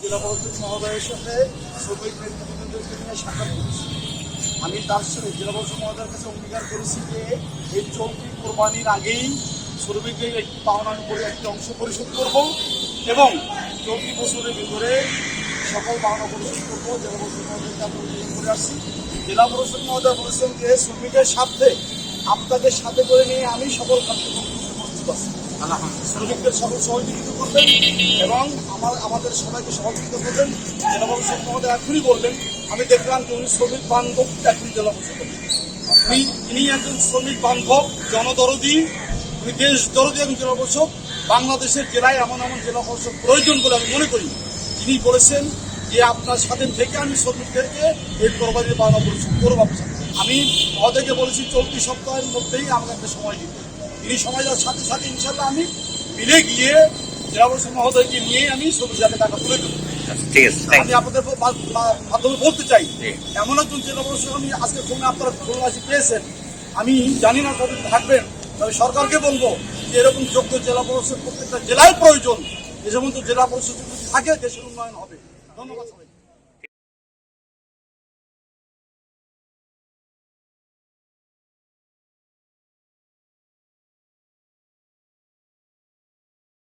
জেলা পরিষদ মহোদয়ের সাথে শ্রমিক নেতৃবৃন্দকে নিয়ে সাক্ষাৎ করেছি। আমি তার সাথে জেলা পরিষদ মহোদয়ের কাছে অঙ্গীকার করেছি যে এই চলতি কোরবানির আগেই শ্রমিকদের একটি পাওনার উপরে একটি অংশ পরিশোধ করব এবং চলতি বছরের ভিতরে সকল পাওনা পরিশোধ করবো। জেলা পরিষদ মহোদয়কে আমরা অভিযোগ করে আসছি। জেলা পরিষদ মহোদয় বলেছেন যে শ্রমিকের স্বার্থে আপনাদের সাথে করে নিয়ে আমি সকল কার্যক্রম করতে প্রস্তুত আছি। শ্রমিকদের সকল সহযোগিতা করবেন এবং আমাদের সবাইকে সহযোগিতা করবেন। জেলা পরিষদ মহোদয় এখনই বললেন, আমি দেখলাম যে উনি শ্রমিক বান্ধব একজন জেলা পরিষদ। ইনি একজন শ্রমিক বান্ধব, জনদরদি, উনি দেশ দরদি একজন জেলা পরিষদ। বাংলাদেশের জেলায় এমন এমন জেলা পরিষদ প্রয়োজন বলে আমি মনে করি। তিনি বলেছেন যে আপনার স্বাধীন থেকে আমি শ্রমিকদেরকে এই কোরবানির পাওনা পরিশোধ করবো। আমি মহোদয়কে বলেছি চলতি সপ্তাহের মধ্যেই আমাকে একটা সময় দিতে। তিনি সময় দেওয়ার সাথে সাথে ইনশাল্লাহ আমি মিলে গিয়ে জেলা পরিষদ মহোদয়কে নিয়ে আমি শ্রমিক যাতে টাকা তুলে দেবো। আমি আপনাদের মাধ্যমে বলতে চাই, এমন একজন জেলা পরিষদ আমি আজকে ফোনে আপনারা খুলনাবাসী পেয়েছেন। আমি জানি না কবে থাকবেন, তবে সরকারকে বলবো যে এরকম যোগ্য জেলা পরিষদ প্রত্যেকটা জেলায় প্রয়োজন। এ সমস্ত জেলা পরিষদ যদি থাকে দেশের উন্নয়ন হবে। ধন্যবাদ সবাই।